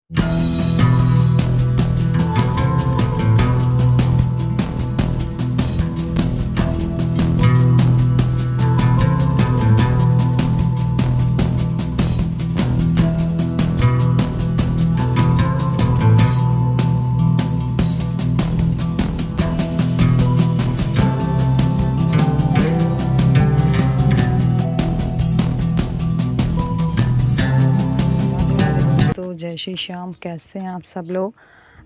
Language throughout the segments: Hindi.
तो जय श्री श्याम, कैसे हैं आप सब लोग।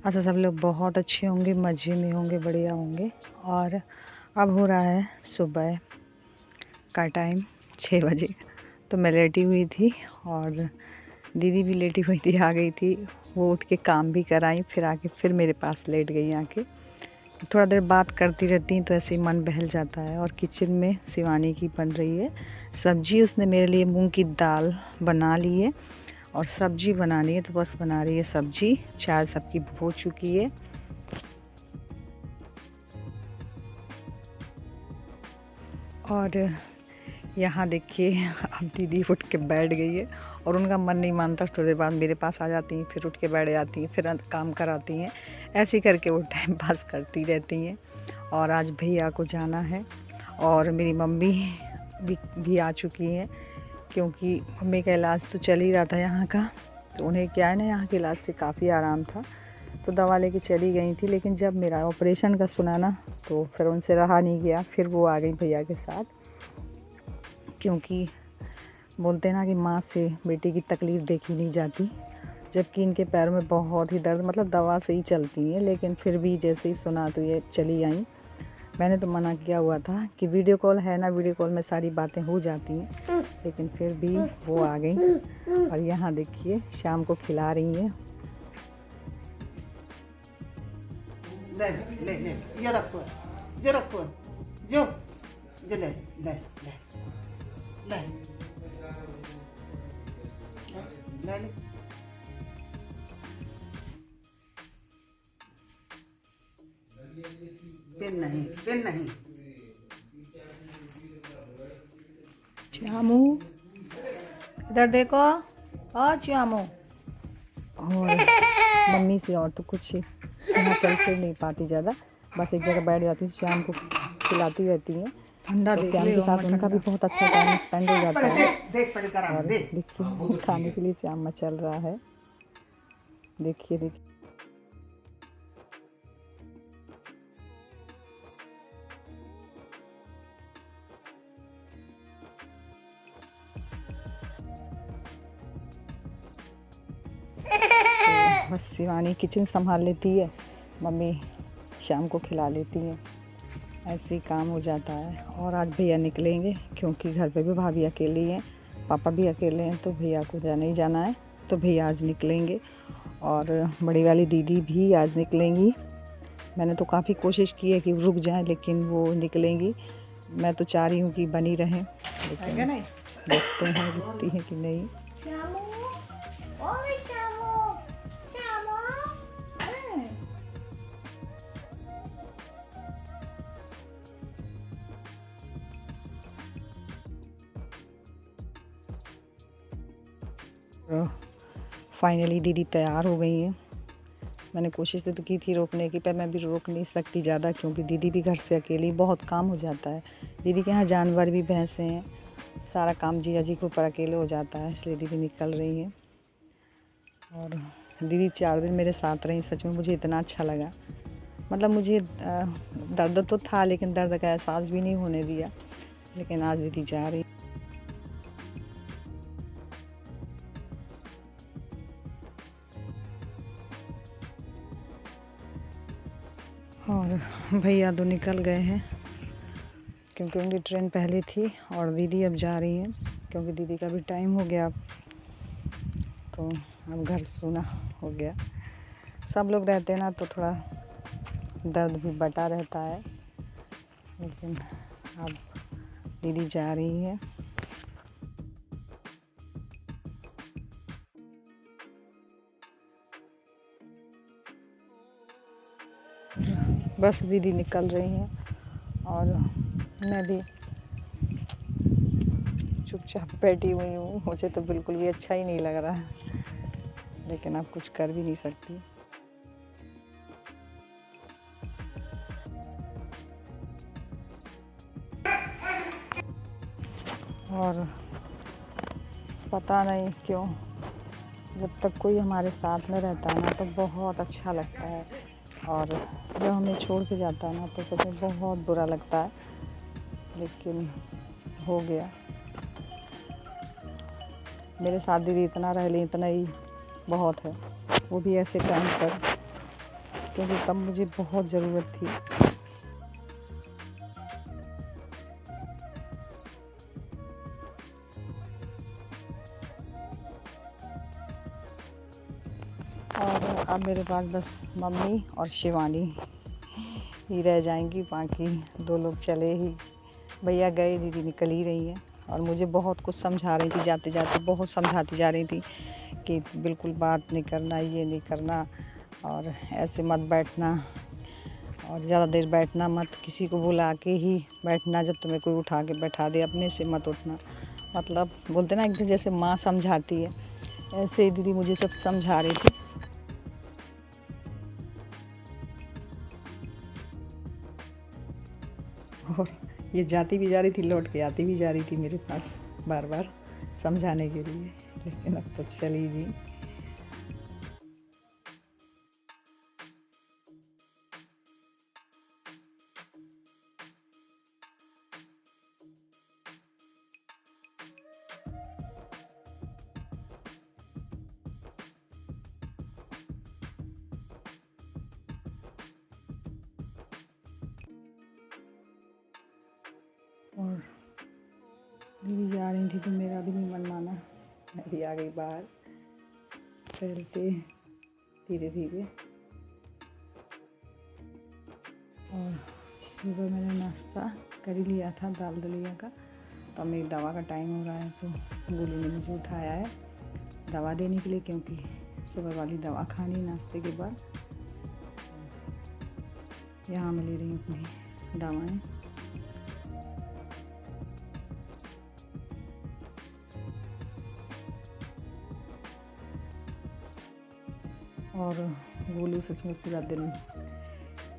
अच्छा, सब लोग बहुत अच्छे होंगे, मज़े में होंगे, बढ़िया होंगे। और अब हो रहा है सुबह का टाइम 6 बजे। तो मैं लेटी हुई थी और दीदी भी लेटी हुई थी, आ गई थी। वो उठ के काम भी कराई, फिर आके फिर मेरे पास लेट गई आके। थोड़ा देर बात करती रहती तो ऐसे ही मन बहल जाता है। और किचन में शिवानी की बन रही है सब्जी। उसने मेरे लिए मूंग की दाल बना ली है और सब्जी बनानी है, तो बस बना रही है सब्जी। चाय सबकी हो चुकी है। और यहाँ देखिए, अब दीदी उठ के बैठ गई है और उनका मन नहीं मानता, थोड़ी देर बाद मेरे पास आ जाती हैं, फिर उठ के बैठ जाती हैं, फिर काम कराती हैं। ऐसे करके वो टाइम पास करती रहती हैं। और आज भैया को जाना है और मेरी मम्मी भी आ चुकी हैं, क्योंकि मम्मी का इलाज तो चल ही रहा था यहाँ का। तो उन्हें क्या है ना, यहाँ के इलाज से काफ़ी आराम था, तो दवा लेके चली गई थी। लेकिन जब मेरा ऑपरेशन का सुना ना, तो फिर उनसे रहा नहीं गया, फिर वो आ गई भैया के साथ। क्योंकि बोलते हैं ना कि माँ से बेटी की तकलीफ़ देखी नहीं जाती। जबकि इनके पैरों में बहुत ही दर्द, मतलब दवा से ही चलती हैं, लेकिन फिर भी जैसे ही सुना तो ये चली आई। मैंने तो मना किया हुआ था कि वीडियो कॉल है ना, वीडियो कॉल में सारी बातें हो जाती हैं, लेकिन फिर भी वो आ गई। और यहाँ देखिए, शाम को खिला रही हैं। ले ले ले, ये रखो, ये रखो, जो जो ले ले ले ले ले ले। पेन नहीं, पेन नहीं। श्यामू इधर देखो, और श्यामू। और मम्मी से और तो कुछ यहाँ चल फिर नहीं पाती ज़्यादा, बस एक जगह बैठ जाती, शाम को खिलाती रहती हैं। ठंडा तो श्याम के साथ उनका भी बहुत अच्छा टाइम स्पेंड हो जाता है। और देखिए, खाने के लिए श्याम मचल रहा है। देखिए देखिए, तो बस शिवानी किचन संभाल लेती है, मम्मी शाम को खिला लेती हैं। ऐसे ही काम हो जाता है। और आज भैया निकलेंगे, क्योंकि घर पे भी भाभी अकेली हैं, पापा भी अकेले हैं, तो भैया को जाना ही जाना है। तो भैया आज निकलेंगे और बड़ी वाली दीदी भी आज निकलेंगी। मैंने तो काफ़ी कोशिश की है कि रुक जाएं, लेकिन वो निकलेंगी। मैं तो चाह रही हूँ कि बनी रहें, लेकिन देखते हैं रुकती हैं कि नहीं। फाइनली दीदी तैयार हो गई हैं। मैंने कोशिश तो की थी रोकने की, पर मैं भी रोक नहीं सकती ज़्यादा, क्योंकि दीदी भी घर से अकेली, बहुत काम हो जाता है। दीदी के यहाँ जानवर भी, भैंसे हैं, सारा काम जिया जी के ऊपर अकेले हो जाता है, इसलिए दीदी निकल रही हैं। और दीदी 4 दिन मेरे साथ रही, सच में मुझे इतना अच्छा लगा। मतलब मुझे दर्द तो था, लेकिन दर्द का एहसास भी नहीं होने दिया। लेकिन आज दीदी जा रही। और भैया तो निकल गए हैं, क्योंकि उनकी ट्रेन पहले थी। और दीदी अब जा रही हैं, क्योंकि दीदी का भी टाइम हो गया, तो अब घर सूना हो गया। सब लोग रहते हैं ना, तो थोड़ा दर्द भी बटा रहता है। लेकिन अब दीदी जा रही है। बस दीदी निकल रही हैं और मैं भी चुपचाप बैठी हुई हूँ। मुझे तो बिल्कुल भी अच्छा ही नहीं लग रहा है। लेकिन अब कुछ कर भी नहीं सकती। और पता नहीं क्यों जब तक कोई हमारे साथ में रहता है ना तो बहुत अच्छा लगता है, और जब हमें छोड़ के जाता है ना तो सच में बहुत बुरा लगता है। लेकिन हो गया, मेरे साथ दीदी इतना रह ली, इतना ही बहुत है, वो भी ऐसे टाइम पर, क्योंकि तब मुझे बहुत ज़रूरत थी। और अब मेरे पास बस मम्मी और शिवानी ही रह जाएंगी, बाकी 2 लोग चले ही, भैया गए, दीदी निकल ही रही हैं। और मुझे बहुत कुछ समझा रही थी, जाते जाते बहुत समझाती जा रही थी कि बिल्कुल बात नहीं करना, ये नहीं करना, और ऐसे मत बैठना, और ज़्यादा देर बैठना मत, किसी को बुला के ही बैठना, जब तुम्हें कोई उठा के बैठा दे अपने से मत उठना। मतलब बोलते ना एकदम जैसे माँ समझाती है, ऐसे ही दीदी मुझे सब समझा रही थी। और ये जाती भी जा रही थी, लौट के आती भी जा रही थी मेरे पास बार बार समझाने के लिए, लेकिन अब तो चली गई। और दीदी जा रही थी तो मेरा भी नहीं मन माना, मैं भी आ गई बाहर टहलते धीरे धीरे। और सुबह मैंने नाश्ता कर ही लिया था दाल दलिया का, तो अब मेरी दवा का टाइम हो रहा है, तो गोलू ने मुझे उठाया है दवा देने के लिए, क्योंकि सुबह वाली दवा खानी नाश्ते के बाद। यहाँ मैं ले रही हूँ अपनी दवाएँ। और गोलू सच में पूरा दिन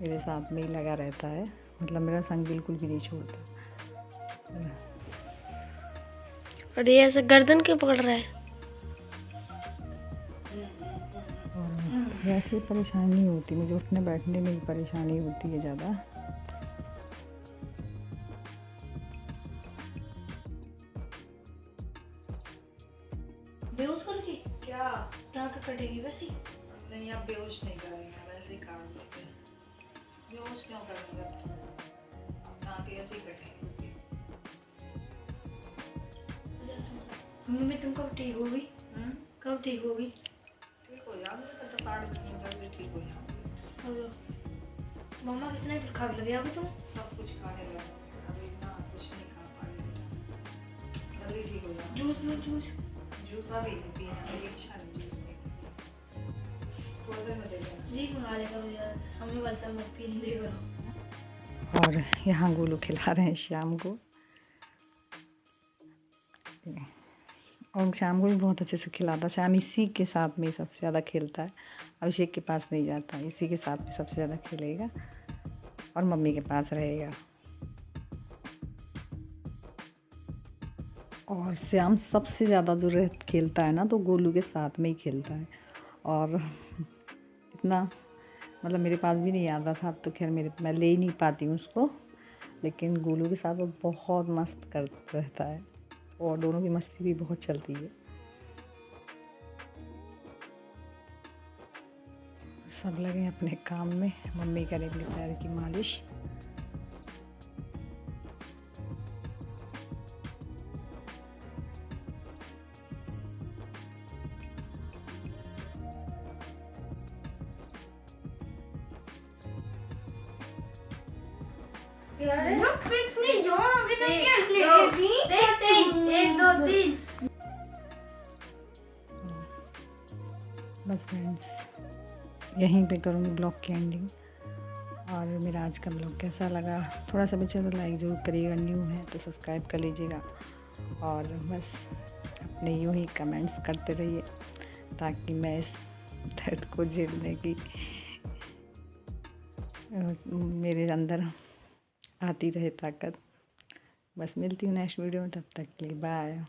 मेरे साथ में ही लगा रहता है, मतलब मेरा संग बिल्कुल भी नहीं छोड़ता। और ये ऐसे गर्दन क्यों पकड़ रहा है? और वैसे परेशानी नहीं होती, मुझे उठने बैठने में ही परेशानी होती है ज़्यादा। बेहोश करके क्या टाँग कटेगी वैसे? नहीं, अब बेहोश नहीं करेंगे, वैसे ही काम करते हैं। बेहोश क्यों करेंगे, अब टाँगे ऐसे ही कटेंगे। मम्मी तुम कब ठीक होगी? कब ठीक होगी? ठीक हो जाओगे तो 8 दिन जल्दी ठीक हो जाओगे। मम्मा कितने कुछ खा भी लगे अभी तुम? सब कुछ खाने लगे, अभी ना कुछ नहीं खा पा रही, जल्दी ठीक हो जाओ। जूस लो, जूस जूस अभी नहीं पीना, मेरी इच्छा नहीं जूस पीने की, थोड़ी देर में दे देना। जी मंगा ले करो यार, हमें बर्तन मत पीने दे करो। और यहाँ गोलू खिला रहे हैं शाम को, और शाम को भी बहुत अच्छे से खिलाता। शाम इसी के साथ में सबसे ज़्यादा खेलता है, अभिषेक के पास नहीं जाता, इसी के साथ में सबसे ज़्यादा खेलेगा और मम्मी के पास रहेगा। और श्याम सबसे ज़्यादा जो खेलता है ना तो गोलू के साथ में ही खेलता है, और इतना मतलब मेरे पास भी नहीं आता था, अब तो खैर मैं ले ही नहीं पाती हूँ उसको, लेकिन गोलू के साथ वो बहुत मस्त कर रहता है, और दोनों की मस्ती भी बहुत चलती है। सब लगे अपने काम में, मम्मी करेंगे पैर की मालिश। बस फ्रेंड्स, यहीं पे करूँगी ब्लॉग की एंडिंग। और मेरा आज का ब्लॉग कैसा लगा, थोड़ा सा बच्चा तो लाइक ज़रूर करिएगा, न्यू है तो सब्सक्राइब कर लीजिएगा, और बस अपने यूँ ही कमेंट्स करते रहिए। ताकि मैं इस दर्द को झेलने की मेरे अंदर आती रहे ताकत। बस मिलती हूँ नेक्स्ट वीडियो में, तब तक के लिए बाय।